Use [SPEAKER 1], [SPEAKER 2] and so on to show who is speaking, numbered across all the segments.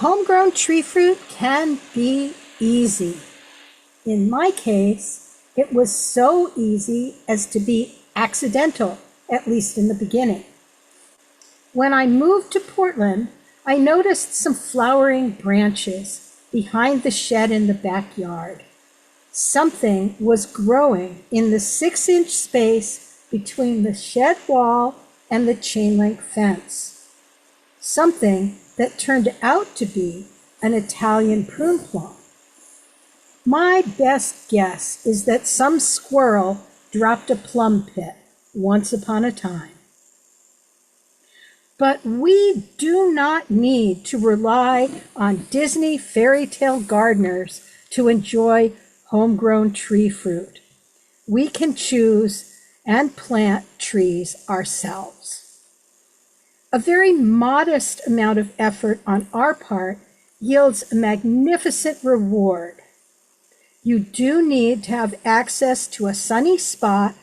[SPEAKER 1] Homegrown tree fruit can be easy. In my case, it was so easy as to be accidental, at least in the beginning. When I moved to Portland, I noticed some flowering branches behind the shed in the backyard. Something was growing in the 6-inch space between the shed wall and the chain link fence. Something that turned out to be an Italian prune plum. My best guess is that some squirrel dropped a plum pit once upon a time. But we do not need to rely on Disney fairy tale gardeners to enjoy homegrown tree fruit. We can choose and plant trees ourselves. A very modest amount of effort on our part yields a magnificent reward. You do need to have access to a sunny spot,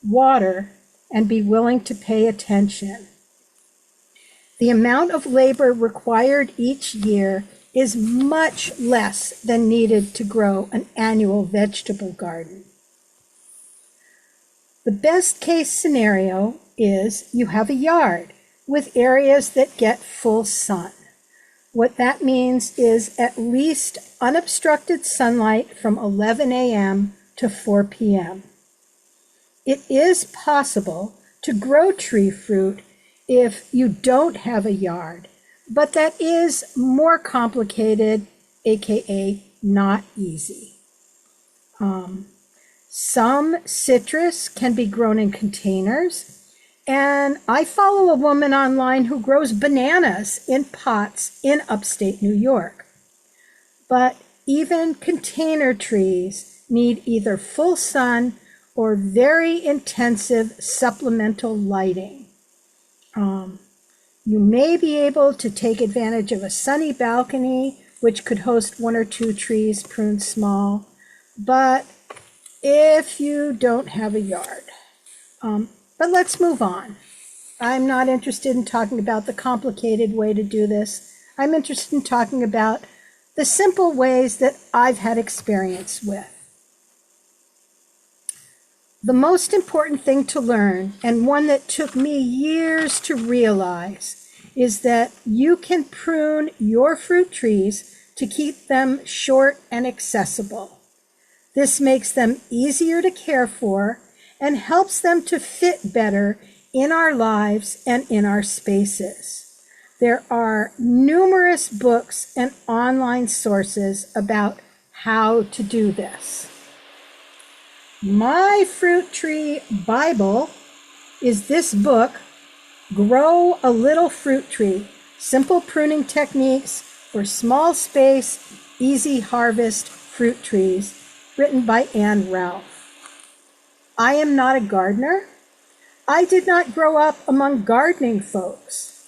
[SPEAKER 1] water, and be willing to pay attention. The amount of labor required each year is much less than needed to grow an annual vegetable garden. The best case scenario is you have a yard with areas that get full sun. What that means is at least unobstructed sunlight from 11 a.m. to 4 p.m. It is possible to grow tree fruit if you don't have a yard, but that is more complicated, aka not easy. Some citrus can be grown in containers, and I follow a woman online who grows bananas in pots in upstate New York. But even container trees need either full sun or very intensive supplemental lighting. You may be able to take advantage of a sunny balcony, which could host 1 or 2 trees pruned small, but if you don't have a yard. But let's move on. I'm not interested in talking about the complicated way to do this. I'm interested in talking about the simple ways that I've had experience with. The most important thing to learn, and one that took me years to realize, is that you can prune your fruit trees to keep them short and accessible. This makes them easier to care for and helps them to fit better in our lives and in our spaces. There are numerous books and online sources about how to do this. My fruit tree Bible is this book, Grow a Little Fruit Tree, Simple Pruning Techniques for Small Space, Easy Harvest Fruit Trees, written by Ann Ralph. I am not a gardener. I did not grow up among gardening folks.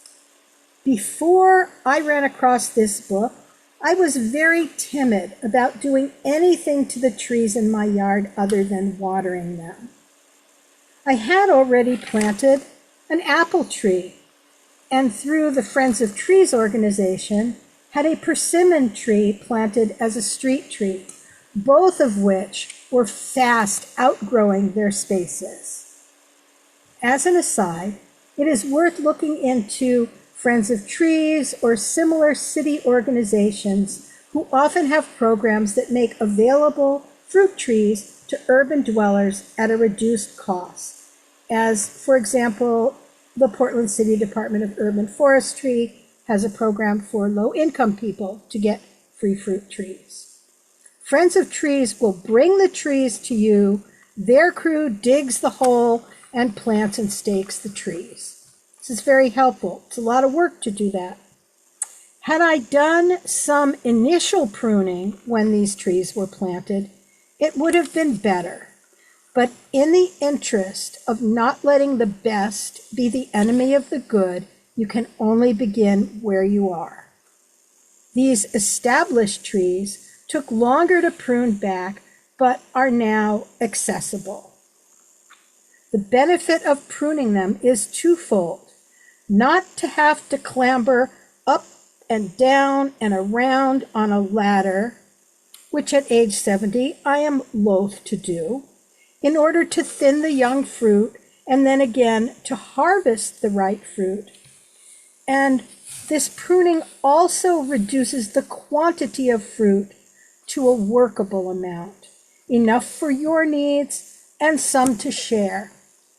[SPEAKER 1] Before I ran across this book, I was very timid about doing anything to the trees in my yard other than watering them. I had already planted an apple tree, and through the Friends of Trees organization, had a persimmon tree planted as a street tree, both of which were fast outgrowing their spaces. As an aside, it is worth looking into Friends of Trees or similar city organizations who often have programs that make available fruit trees to urban dwellers at a reduced cost, as, for example, the Portland City Department of Urban Forestry has a program for low-income people to get free fruit trees. Friends of Trees will bring the trees to you. Their crew digs the hole and plants and stakes the trees. This is very helpful. It's a lot of work to do that. Had I done some initial pruning when these trees were planted, it would have been better. But in the interest of not letting the best be the enemy of the good, you can only begin where you are. These established trees took longer to prune back, but are now accessible. The benefit of pruning them is twofold: not to have to clamber up and down and around on a ladder, which at age 70 I am loath to do, in order to thin the young fruit and then again to harvest the ripe fruit. And this pruning also reduces the quantity of fruit to a workable amount, enough for your needs and some to share,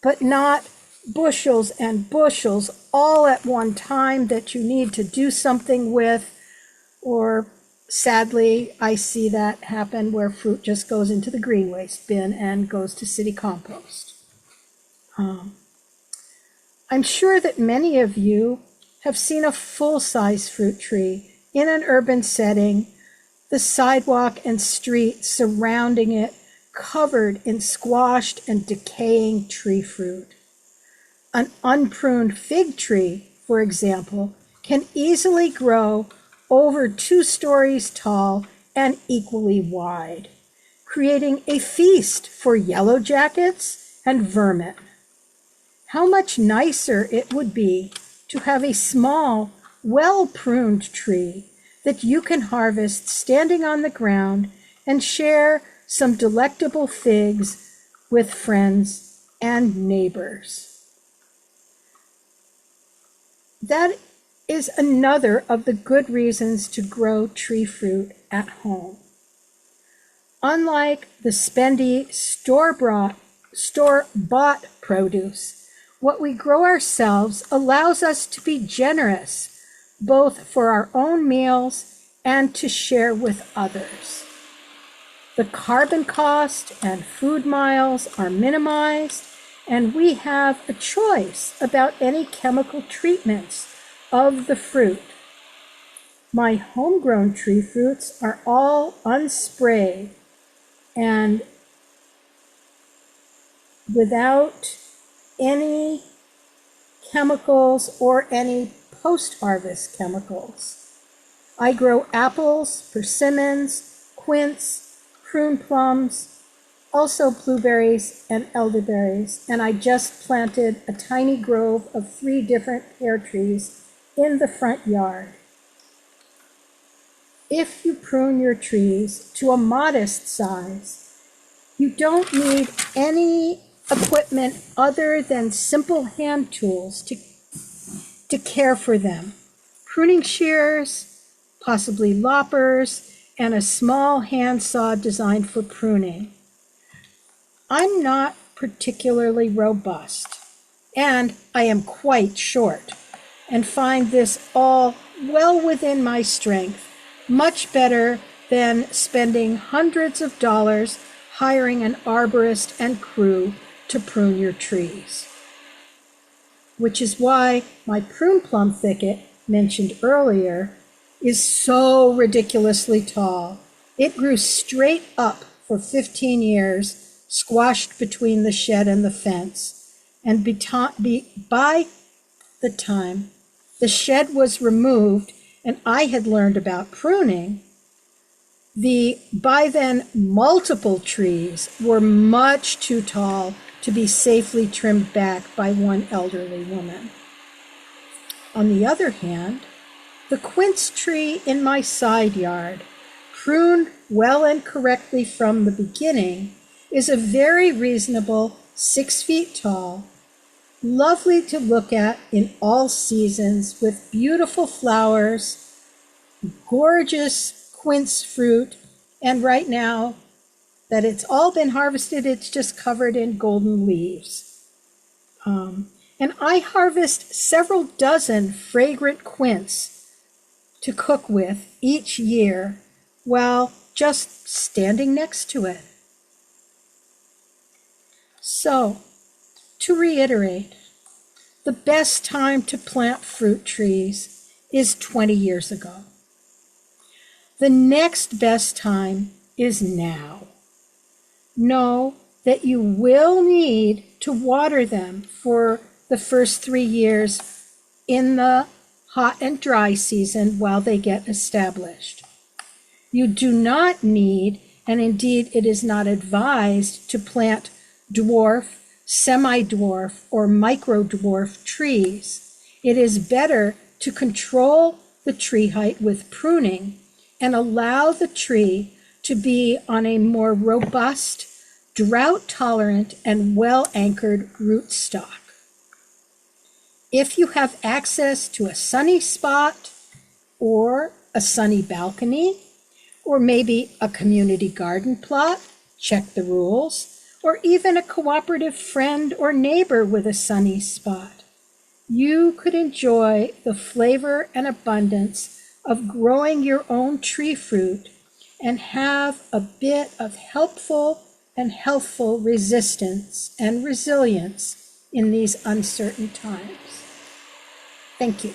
[SPEAKER 1] but not bushels and bushels all at one time that you need to do something with, or sadly, I see that happen where fruit just goes into the green waste bin and goes to city compost. I'm sure that many of you have seen a full-size fruit tree in an urban setting, the sidewalk and street surrounding it covered in squashed and decaying tree fruit. An unpruned fig tree, for example, can easily grow over 2 stories tall and equally wide, creating a feast for yellow jackets and vermin. How much nicer it would be to have a small, well-pruned tree that you can harvest standing on the ground and share some delectable figs with friends and neighbors. That is another of the good reasons to grow tree fruit at home. Unlike the spendy store-bought produce, what we grow ourselves allows us to be generous, both for our own meals and to share with others. The carbon cost and food miles are minimized, and we have a choice about any chemical treatments of the fruit. My homegrown tree fruits are all unsprayed and without any chemicals or any post-harvest chemicals. I grow apples, persimmons, quince, prune plums, also blueberries and elderberries, and I just planted a tiny grove of 3 different pear trees in the front yard. If you prune your trees to a modest size, you don't need any equipment other than simple hand tools to care for them. Pruning shears, possibly loppers, and a small handsaw designed for pruning. I'm not particularly robust, and I am quite short, and find this all well within my strength, much better than spending hundreds of dollars hiring an arborist and crew to prune your trees. Which is why my prune plum thicket, mentioned earlier, is so ridiculously tall. It grew straight up for 15 years, squashed between the shed and the fence. And by the time the shed was removed and I had learned about pruning, the by then multiple trees were much too tall to be safely trimmed back by one elderly woman. On the other hand, the quince tree in my side yard, pruned well and correctly from the beginning, is a very reasonable 6 feet tall, lovely to look at in all seasons, with beautiful flowers, gorgeous quince fruit, and right now that it's all been harvested, it's just covered in golden leaves. And I harvest several dozen fragrant quince to cook with each year while just standing next to it. So, to reiterate, the best time to plant fruit trees is 20 years ago. The next best time is now. Know that you will need to water them for the first 3 years in the hot and dry season while they get established. You do not need, and indeed it is not advised, to plant dwarf, semi-dwarf, or micro-dwarf trees. It is better to control the tree height with pruning and allow the tree to be on a more robust, drought-tolerant, and well-anchored rootstock. If you have access to a sunny spot or a sunny balcony, or maybe a community garden plot, check the rules, or even a cooperative friend or neighbor with a sunny spot, you could enjoy the flavor and abundance of growing your own tree fruit and have a bit of helpful and healthful resistance and resilience in these uncertain times. Thank you.